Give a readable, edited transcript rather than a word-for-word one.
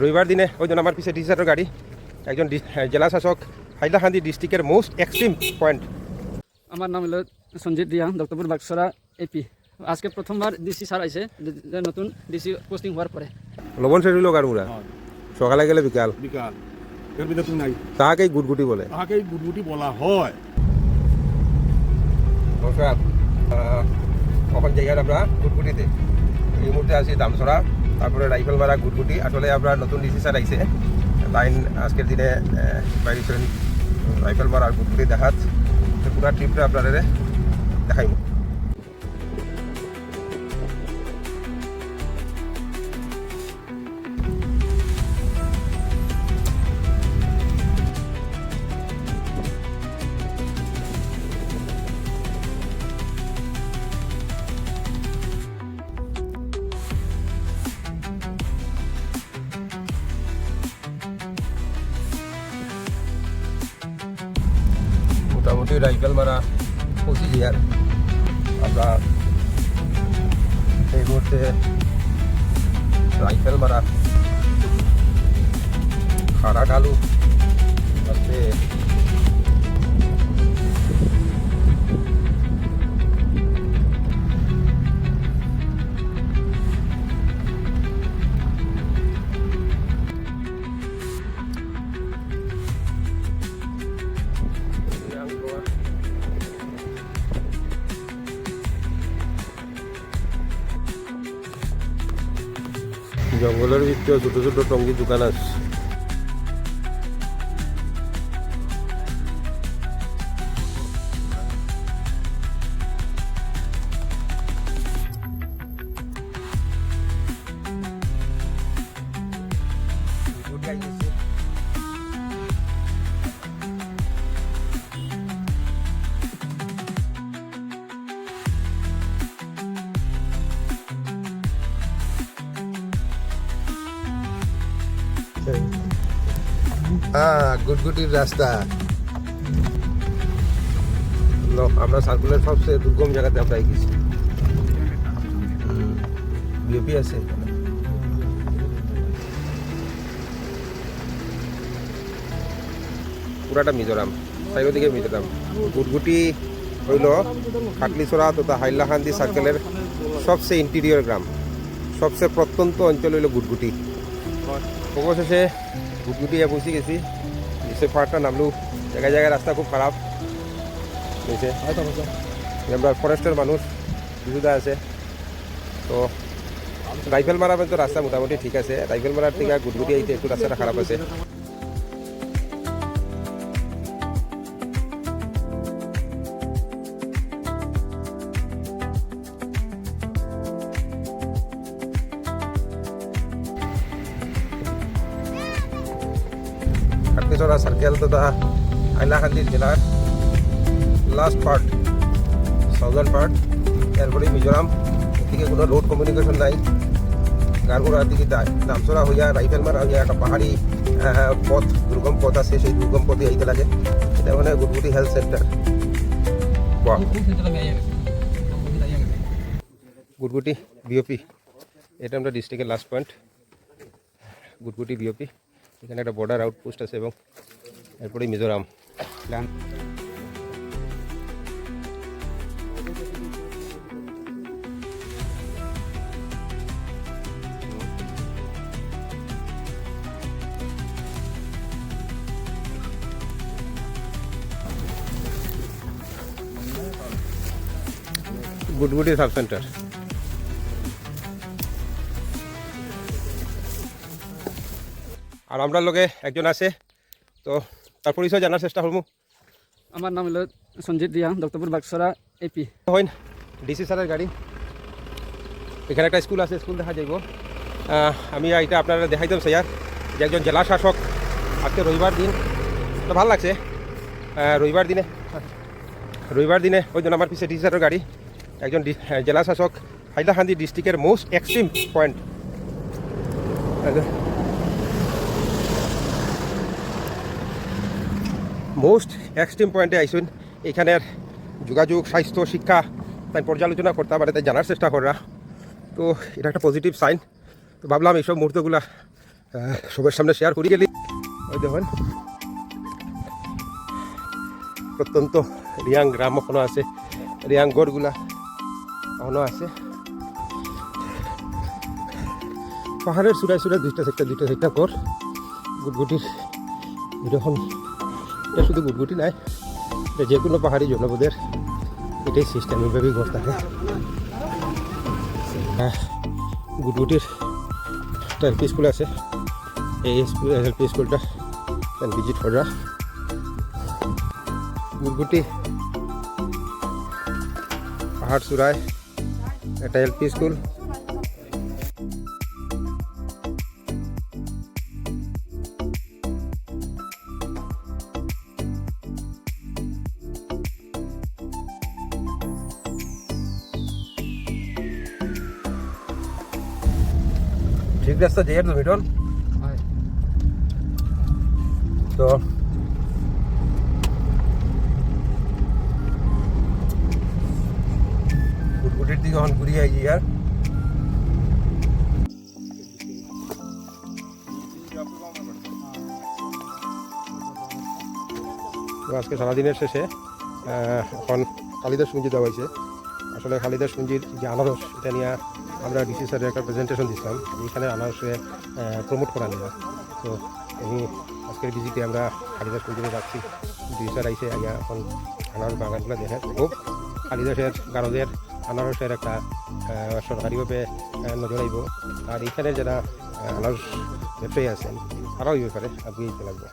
রবিবার দিনে ওই জন্য আমার পিছিয়ে ডিসিসারের গাড়ি একজন জেলা শাসক হাইলাকান্দি ডিস্ট্রিক্টের মোস্ট এক্সট্রিম পয়েন্ট। আমার নাম হলো সঞ্জিত দিয়া, দত্তপুর বাগসরা এপি। আজকে প্রথমবার ডিসি স্যার আইছে, নতুন ডিসি পোস্টিং হওয়ার পরে। লবণ শেষ হইল গাড়মুড়া সকালে গেলে বিকাল বিকাল এর ভিতরে তুমি নাই তাহাকেই গুটগুটি বলে। তাহাকেই গুটগুটি বলা হয়। নমস্কার, কখন জায়গায় আমরা গুটগুটিতে এই মুহূর্তে আছি দামছড়া, তারপরে রাইফেল মারা গুটগুটি। আসলে আমরা নতুন ডিসি স্যার আইছে, তাই আজকের দিনে বাইরেছেন রাইফেল মারা আর গুটগুটি দেখাত। পুরা ট্রিপটা আপনাদের দেখাইব। মোটামুটি রাইফেল মারা পৌঁছেছি আর আমরা এই মুহূর্তে রাইফেল মারা খাড়া ঢালু আসতে জঙ্গলের ভিতরে ছোট ছোট টঙ্গি দোকান আছে। গুটগুটির রাস্তা আমরা সার্কুলের সবচেয়ে দুর্গম জায়গাতে আমরা গেছি। বিওপি আছে পুরাটা মিজোরাম, চারিদিকে মিজোরাম। গুটগুটি হইল খাটলিছড়া তথা হাইলাকান্দি সার্কেলের সবচেয়ে ইন্টেরিয়র গ্রাম, সবচেয়ে প্রত্যন্ত অঞ্চল হইল গুটগুটি। অবশেষে গুটগুটি পৌঁছে গেছি। নিচে পাহাড়টা নামলু, জায়গায় জায়গায় রাস্তা খুব খারাপ নিচে। আমরা ফরেস্টের মানুষ কিছুটা আছে, তো রাইফেল মারা পর্যন্ত রাস্তা মোটামুটি ঠিক আছে। রাইফেল মারার থেকে গুটগুটি আইতে একটু রাস্তাটা খারাপ আছে। খাটলিছড়া সার্কেল তথা হাইলাকান্দি জেলার লাস্ট পার্ট, সাউদার্ন পার্ট। এরপরে মিজোরাম, এদিকে কোনো রোড কমিউনিকেশন নাই। গারগুড়ার দিকে দামছড়া হইয়া রাইফেল মারা হইয়া একটা পাহাড়ি পথ, দুর্গম পথ আছে, সেই দুর্গম পথে আইতে লাগে। এটা মানে গুটগুটি হেলথ সেন্টার। গুটগুটি বিওপি, এটা আমরা ডিস্ট্রিক্টের লাস্ট পয়েন্ট। গুটগুটি বিওপি, এখানে একটা বর্ডার আউটপোস্ট আছে এবং এরপরে মিজোরাম। গুটগুটি সাব সেন্টার। আর আমরা লোকে একজন আছে, তো তার পরিচয় জানার চেষ্টা করবো। আমার নাম হলো সঞ্জিত দিয়া, দত্তপুর বাগসরা এপি। হইন ডিসি স্যারের গাড়ি, এখানে একটা স্কুল আছে, স্কুল দেখা যাইব। আমি এটা আপনারা দেখাইতাম স্যার যে একজন জেলা শাসক আজকে রবিবার দিন, তো ভালো লাগছে। রবিবার দিনে ওই জন্য আমার পিছিয়ে ডিসি স্যারের গাড়ি একজন জেলা শাসক হাইলাকান্দি ডিস্ট্রিক্টের most extreme point. Most extreme পয়েন্টে আইসুন। এখানের যোগাযোগ, স্বাস্থ্য, শিক্ষা তাই পর্যালোচনা করতে পারে, তাই জানার চেষ্টা করা। তো এটা একটা পজিটিভ সাইন। তো ভাবলাম এইসব মুহূর্তগুলা সবার সামনে শেয়ার করি গেলি ওই দেখুন প্রত্যন্ত রিয়াং গ্রাম এখনো আছে, রিয়াং গড়গুলা এখনো আছে। পাহাড়ের চূড়ায় চূড়ায় দুইটা চারটা ঘর গুটগুটির এরকম। এটা শুধু গুটগুটি নাই, এটা যে কোনো পাহাড়ি জনপদের এটাই সিস্টেম, এইভাবেই ঘর থাকে। গুটগুটির একটা এলপি স্কুল আছে, এই এলপি স্কুলটা ভিজিট করা। গুটগুটি পাহাড় চূড়ায় একটা এলপি স্কুল। ঠিক রাস্তা যেয়ে তো মিটন তো গুটগুটির দিকে এখন ঘুরিয়ে আইছি আর তো আজকে সারাদিনের শেষে এখন খালিদাস পুঞ্জি দেওয়া হয়েছে। আসলে খালিদাস পুঞ্জির যে আনারস এটা নিয়ে আমরা ডিসি স্যারের একটা প্রেজেন্টেশন দিচ্ছিলাম, এইখানে আনারসে প্রমোট করা নিয়ে। তো আমি আজকের ভিজিটে আমরা খালিদাস পুঞ্জিতে যাচ্ছি। ডিসি স্যার আইসে আইয়া এখন আনারস বাগানগুলো দেখে খুব খালিদাসের গারদের আনারসের একটা সরকারিভাবে নজর আইব। আর এইখানে যারা আনারস ব্যবসায়ী আছেন তারাও এই ব্যাপারে আগে লাগবে।